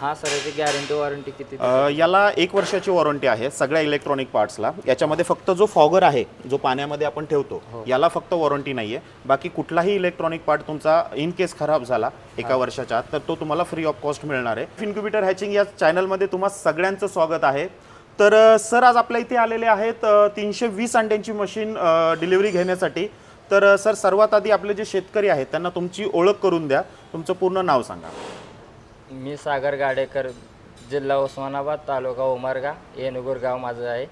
हां सर, याची guarantee warranty किती? याला 1 वर्षाची वॉरंटी आहे सगळ्या इलेक्ट्रॉनिक पार्ट्सला. याच्यामध्ये फक्त जो फॉगर आहे जो पाण्यामध्ये आपण ठेवतो याला फक्त वॉरंटी नाही आहे. बाकी कुठलाही इलेक्ट्रॉनिक पार्ट तुमचा इन केस खराब झाला 1 वर्षाच्या आत तर तो तुम्हाला फ्री ऑफ कॉस्ट मिळणार आहे. इन्क्युबेटर हॅचिंग या चॅनलमध्ये तुम्हा सगळ्यांचं स्वागत आहे. तर सर आज आपल्या इथे आलेले आहेत 320 अंड्यांची मशीन डिलिव्हरी घेण्यासाठी. तर सर सर्वात आधी आपले जे शेतकरी आहेत त्यांना तुमची ओळख करून द्या. तुमचं पूर्ण नाव सांगा. मी सागर गाडेकर, जिल्हा उस्मानाबाद, तालुका उमरगा, येनुगुर गाव माझं आहे.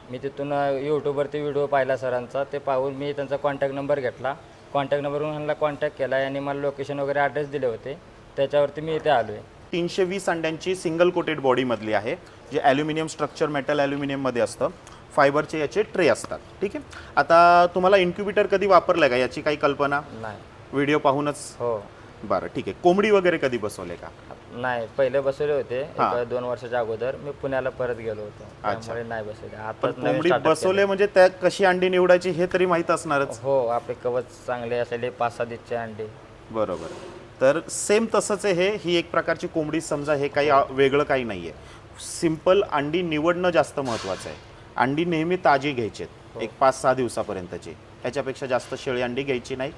मी तिथून यूट्यूबवरती व्हिडिओ पाहिला सरांचा, ते पाहून मी त्यांचा कॉन्टॅक्ट नंबर घेतला. कॉन्टॅक्ट नंबरवरून ह्यांना कॉन्टॅक्ट केला आणि मला लोकेशन वगैरे ॲड्रेस दिले होते, त्याच्यावरती मी इथे आलो आहे. 320 अंड्यांची सिंगल कोटेड बॉडीमधली आहे, जे ॲल्युमिनियम स्ट्रक्चर मेटल ॲल्युमिनियममध्ये असतं. फायबरचे याचे ट्रे असतात. ठीक आहे. आता तुम्हाला इन्क्युबेटर कधी वापरलं का याची काही कल्पना? नाही. व्हिडिओ पाहूनच? हो. बरं ठीक आहे. कोंबडी वगैरे कधी बसवले का? नाही, पहिले बसवले होते 2 वर्षाच्या अगोदर. मी पुण्याला परत गेलो होतो, त्यामुळे नाही बसवले. आता कोंबडी बसवले म्हणजे त्या कशी अंडी निवडायची हे तरी माहीत असणारच. हो, आपले कवच चांगले असलेले 5-6 दिवसचे अंडे. बरोबर. तर सेम तसंच आहे हे. ही एक प्रकारची कोंबडी समजा, हे काही वेगळं काही नाही आहे. सिम्पल अंडी निवडणं जास्त महत्त्वाचं आहे. अंडी नेहमी ताजी घ्यायची, एक 5-6 दिवसापर्यंतची. याच्यापेक्षा जास्त शेळी अंडी घ्यायची नाही.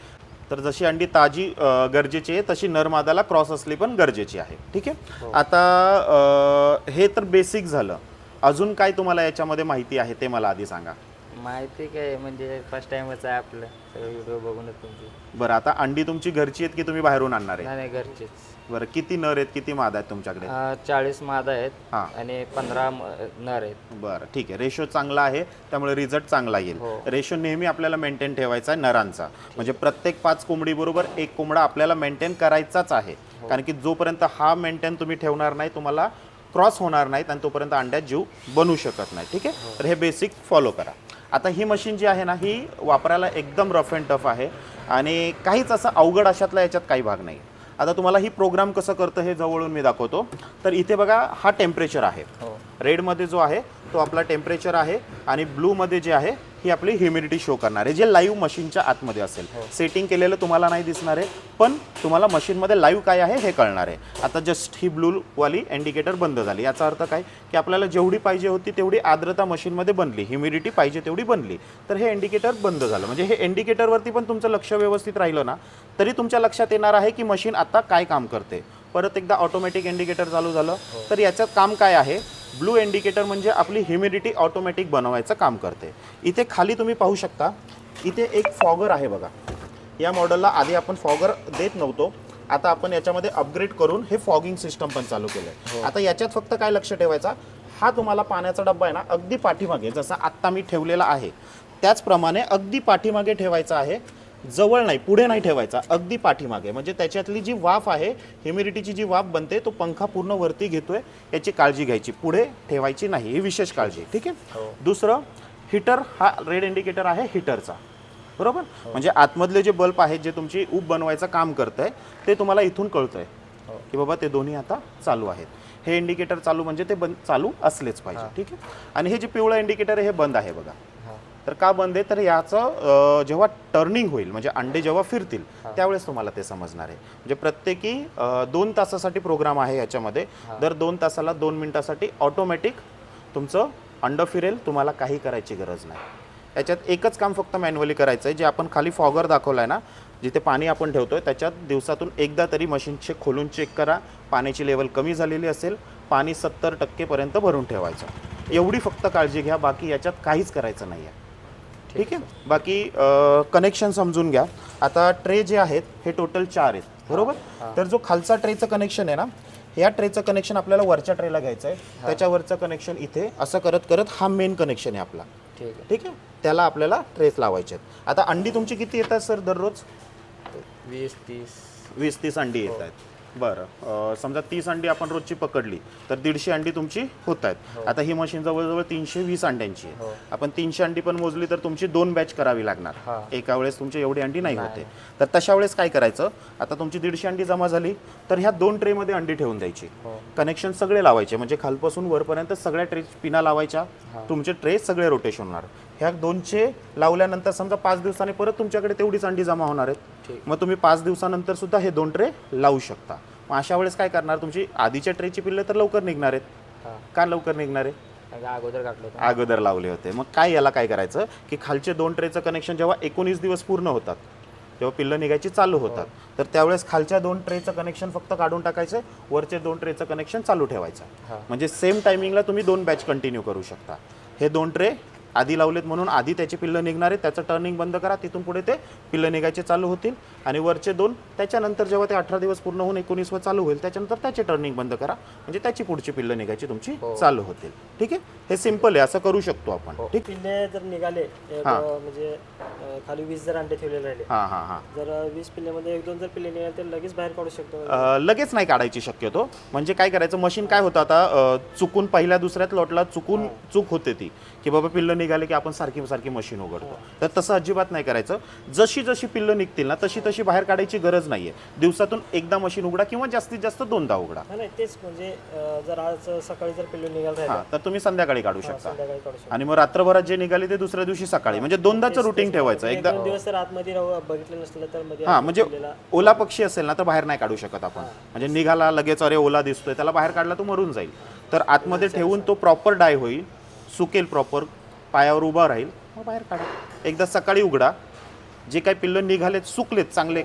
तर जशी अंडी ताजी गरजेची आहे तशी नरमादाला क्रॉस असली पण गरजेची आहे. ठीक आहे. आता हे तर बेसिक झालं. अजून काय तुम्हाला याच्यामध्ये माहिती आहे ते मला आधी सांगा. माहिती काय म्हणजे फर्स्ट टाइमच आहे आपलं, सगळं व्हिडिओ बघूनच तुमची. बरं, आता अंडी तुमची घरची आहेत की तुम्ही बाहेरून आणणार आहे? नाही, घरचेच. बरं, किती नर आहेत किती मादा आहेत तुमच्याकडे? 40 मादा आहेत हां. आणि 15 नर आहेत. बरं ठीक आहे. रेशो चांगला आहे त्यामुळे रिझल्ट चांगला येईल. रेशो नेहमी आपल्याला मेंटेन ठेवायचा आहे नरांचा. म्हणजे प्रत्येक 5 कोंबडी बरोबर 1 कोंबडा आपल्याला मेंटेन करायचाच आहे. कारण की जोपर्यंत हा मेंटेन तुम्ही ठेवणार नाही तुम्हाला क्रॉस होणार नाहीत आणि तोपर्यंत अंड्यात जीव बनू शकत नाही. ठीक आहे. तर हे बेसिक फॉलो करा. आता ही मशीन जी आहे ना, ही वापरायला एकदम रफ अँड टफ आहे आणि काहीच असं अवघड अशातला याच्यात काही भाग नाही. आता तुम्हाला ही प्रोग्राम कसं करतं हे जवळून मी दाखवतो. तर इथे बघा, हा टेम्परेचर आहे. रेडमध्ये जो आहे तो आपला टेम्परेचर आहे आणि ब्लूमध्ये जे आहे ही आपली ह्युमिडिटी शो करणार आहे, जे लाईव्ह मशीनच्या आतमध्ये असेल. सेटिंग केलेलं तुम्हाला नाही दिसणार आहे, पण तुम्हाला मशीनमध्ये लाईव्ह काय आहे हे कळणार आहे. आता जस्ट ही ब्लूवाली इंडिकेटर बंद झाली. याचा अर्थ काय की आपल्याला जेवढी पाहिजे होती तेवढी आर्द्रता मशीनमध्ये बनली, ह्युमिडिटी पाहिजे तेवढी बनली. तर हे इंडिकेटर बंद झालं. म्हणजे हे इंडिकेटरवरती पण तुमचं लक्ष व्यवस्थित राहिलं ना तरी तुमच्या लक्षात येणार आहे की मशीन आता काय काम करते. परत एकदा ऑटोमॅटिक इंडिकेटर चालू झालं तर याच्यात काम काय आहे. ब्लू इंडिकेटर म्हणजे आपली ह्युमिडिटी ऑटोमॅटिक बनवायचं काम करते. इथे खाली तुम्ही पाहू शकता, इथे एक फॉगर आहे बघा. या मॉडेलला आधी आपण फॉगर देत नव्हतो, आता आपण याच्यामध्ये अपग्रेड करून हे फॉगिंग सिस्टम पण चालू केलंय. आता याच्यात फक्त काय लक्ष ठेवायचा, हा तुम्हाला पाण्याचा डब्बा आहे ना अगदी पाठीमागे जसा आत्ता मी ठेवलेला आहे त्याचप्रमाणे अगदी पाठीमागे ठेवायचा आहे. जवळ नाही, पुढे नाही ठेवायचा, अगदी पाठीमागे. म्हणजे त्याच्यातली जी वाफ आहे, ह्युमिडिटीची जी वाफ बनते, तो पंखा पूर्ण वरती घेतोय याची काळजी घ्यायची, पुढे ठेवायची नाही, ही विशेष काळजी. ठीक आहे. दुसरं, हीटर, हा रेड इंडिकेटर आहे हीटरचा. बरोबर. म्हणजे आतमधले जे बल्ब आहेत जे तुमची ऊब बनवायचं काम करतंय ते तुम्हाला इथून कळतंय की बाबा ते दोन्ही आता चालू आहेत. हे इंडिकेटर चालू म्हणजे ते चालू असलेच पाहिजे. ठीक आहे. आणि हे जे पिवळं इंडिकेटर आहे हे बंद आहे बघा. तर का बंद आहे, तर याचं जेव्हा टर्निंग होईल म्हणजे अंडे जेव्हा फिरतील त्यावेळेस तुम्हाला ते समजणार आहे. म्हणजे प्रत्येकी 2 तासासाठी प्रोग्राम आहे याच्यामध्ये. दर 2 तासाला 2 मिनिटासाठी ऑटोमॅटिक तुमचं अंडं फिरेल, तुम्हाला काही करायची गरज नाही. याच्यात एकच काम फक्त मॅन्युअली करायचं आहे. जे आपण खाली फॉगर दाखवलं आहे ना, जिथे पाणी आपण ठेवतोय त्याच्यात दिवसातून एकदा तरी मशीनचे खोलून चेक करा. पाण्याची लेवल कमी झालेली असेल, पाणी 70% भरून ठेवायचं. एवढी फक्त काळजी घ्या, बाकी याच्यात काहीच करायचं नाही आहे. ठीक आहे. बाकी कनेक्शन समजून घ्या. आता ट्रे जे आहेत हे टोटल 4 आहेत. बरोबर. तर जो खालचा ट्रेचं कनेक्शन आहे ना, या ट्रेचं कनेक्शन आपल्याला वरच्या ट्रेला घ्यायचं आहे. त्याच्यावरचं कनेक्शन इथे असं करत करत हा मेन कनेक्शन आहे आपला. ठीक आहे. त्याला आपल्याला ट्रेस लावायचे आहेत. आता अंडी तुमची किती येतात सर दररोज? 20-30 अंडी येत आहेत. बरं, समजा 30 अंडी आपण रोजची पकडली तर 150 अंडी तुमची होत आहेत. आता ही मशीन जवळजवळ 320 अंड्यांची आहे. आपण 300 अंडी पण मोजली तर तुमची 2 बॅच करावी लागणार. एका वेळेस तुमची एवढी अंडी नाही होते. तर तशा वेळेस काय करायचं, आता तुमची 150 अंडी जमा झाली तर ह्या 2 ट्रेमध्ये अंडी ठेवून द्यायची. कनेक्शन सगळे लावायचे, म्हणजे खालपासून वरपर्यंत सगळ्या ट्रे पिना लावायच्या. तुमचे ट्रे सगळे रोटेशन होणार. ह्या 200 लावल्यानंतर समजा 5 दिवसांनी परत तुमच्याकडे तेवढीच अंडी जमा होणार आहेत. मग तुम्ही 5 दिवसानंतर सुद्धा हे 2 ट्रे लावू शकता. मग अशा वेळेस काय करणार, तुमची आधीच्या ट्रेची पिल्लं तर लवकर निघणार आहेत. हां का लवकर निघणार आहे? कारण अगोदर घातलं होतं. अगोदर लावले होते. मग काय याला काय करायचं की खालचे 2 ट्रेचं कनेक्शन जेव्हा 19 दिवस पूर्ण होतात, जेव्हा पिल्लं निघायची चालू होतात, तर त्यावेळेस खालच्या 2 ट्रेचं कनेक्शन फक्त काढून टाकायचं, वरचे 2 ट्रेचं कनेक्शन चालू ठेवायचं. हां. म्हणजे सेम टायमिंगला तुम्ही 2 बॅच कंटिन्यू करू शकता. हे 2 ट्रे आधी लावलेत म्हणून आधी त्याची पिल्लं निघणार आहेत, त्याचं टर्निंग बंद करा, तिथून पुढे ते पिल्लं निघायचे चालू होतील. आणि वरचे 2 त्याच्यानंतर जेव्हा ते 18 दिवस पूर्ण होऊन 19वा चालू होईल त्याच्यानंतर त्याचे टर्निंग बंद करा, म्हणजे त्याची पुढची पिल्लं निघायची तुमची चालू होतील. ठीक आहे, हे सिंपल आहे, असं करू शकतो आपण. ठीक. पिल्ले जर निघाले म्हणजे खाली 20 जर अंडे ठेवलेले राहिले, हां हां हां. जर 20 पिल्ल्यामध्ये 1-2 जर पिल्ले निघाले तर लगेच बाहेर काढू शकतो. लगेच नाही काढायची शक्यतो. म्हणजे काय करायचं, मशीन काय होतं आता चुकून पहिल्या दुसऱ्यात लोटला, चूक होते ती की बाबा पिल्लं निघाले की आपण सारखी मशीन उघडतो. तर तसं अजिबात नाही करायचं. जशी पिल्लं निघतील ना तशी बाहेर काढायची गरज नाहीये. दिवसातून एकदा मशीन उघडा किंवा जास्तीत जास्त 2दा उघडा. नाही तेच म्हणजे जर आज सकाळी जर पिल्ले निघाले हां, राहिले तर तुम्ही संध्याकाळी काढू शकता. संध्याकाळी काढू शकतो. आणि मग रात्रभरात जे निघाले ते दुसऱ्या दिवशी सकाळी, म्हणजे 2दाचं रुटीन ठेवायचं. एकदा 1-2 दिवस जर आतमध्ये बघितलं नसलं तर मध्ये हां, म्हणजे पिल्लेला ओला पक्षी असेल ना तर बाहेर नाही काढू शकत आपण. म्हणजे निघाला लगेच, अरे ओला दिसतोय, त्याला बाहेर काढला तो मरून जाईल. तर आतमध्ये ठेवून तो प्रॉपर डाय होईल, सुकेल प्रॉपर, पायावर उभा राहील, मग बाहेर काढा. एकदा सकाळी उघडा, जे काही पिल्लं निघालेत सुकलेत चांगले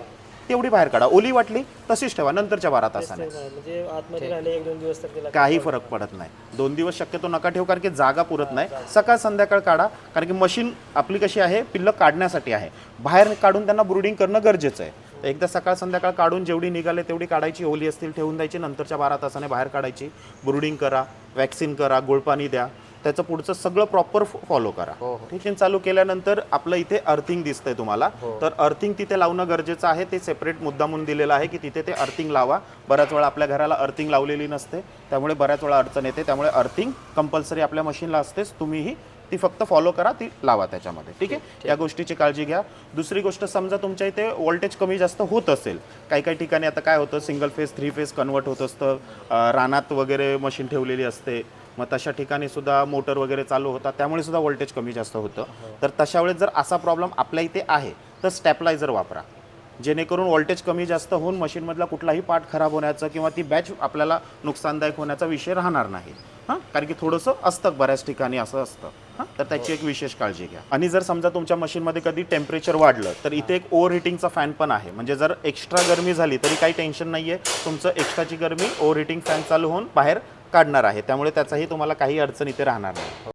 तेवढी बाहेर काढा. ओली वाटली तशीच ठेवा नंतरच्या 12 तासाने. म्हणजे आतमध्ये राहिले 1-2 दिवस तर त्याला काही फरक पडत नाही. 2 दिवस शक्यतो नका ठेवू, कारण की जागा पुरत नाही. सकाळ संध्याकाळ काढा, कारण की मशीन आपली कशी आहे, पिल्लं काढण्यासाठी आहे. बाहेर काढून त्यांना ब्रुडिंग करणं गरजेचं आहे. तर एकदा सकाळ संध्याकाळ काढून जेवढी निघाले तेवढी काढायची, ओली असतील ठेवून द्यायची, नंतरच्या 12 तासाने बाहेर काढायची. ब्रुडिंग करा, वॅक्सिन करा, गोळपाणी द्या, त्याचं पुढचं सगळं प्रॉपर फॉलो करा. ठीक आहे. चालू केल्यानंतर आपलं इथे अर्थिंग दिसतंय तुम्हाला, तर अर्थिंग तिथे लावणं गरजेचं आहे. ते सेपरेट मुद्दा म्हणून दिलेलं आहे की तिथे ते अर्थिंग लावा. बऱ्याच वेळा आपल्या घराला अर्थिंग लावलेली नसते, त्यामुळे बऱ्याच वेळा अडचण येते. त्यामुळे अर्थिंग कंपल्सरी आपल्या मशीनला असतेच. तुम्हीही ती फक्त फॉलो करा, ती लावा त्याच्यामध्ये. ठीक आहे, या गोष्टीची काळजी घ्या. दुसरी गोष्ट, समजा तुमच्या इथे व्होल्टेज कमी जास्त होत असेल, काही ठिकाणी आता काय होतं, सिंगल फेज 3 फेज कन्वर्ट होत असतं, रानात वगैरे मशीन ठेवलेली असते, मग तशा ठिकाणी सुद्धा मोटर वगैरे चालू होतात, त्यामुळे सुद्धा व्होल्टेज कमी जास्त होतं. तर तशा वेळेस जर असा प्रॉब्लेम आपल्या इथे आहे तर स्टॅपलायझर वापरा, जेणेकरून व्होल्टेज कमी जास्त होऊन मशीनमधला कुठलाही पार्ट खराब होण्याचा किंवा ती बॅच आपल्याला नुकसानदायक होण्याचा विषय राहणार नाही. हां, कारण की थोडंसं असतं बऱ्याच ठिकाणी असं असतं. हां, तर त्याची एक विशेष काळजी घ्या. आणि जर समजा तुमच्या मशीनमध्ये कधी टेम्परेचर वाढलं तर इथे एक ओव्हर हिटिंगचा फॅन पण आहे. म्हणजे जर एक्स्ट्रा गरमी झाली तरी काही टेन्शन नाही आहे, तुमचं एक्स्ट्राची गरमी ओव्हर हिटिंग फॅन चालू होऊन बाहेर काढणार आहे, त्यामुळे त्याचाही तुम्हाला काही अडचण इथे राहणार नाही.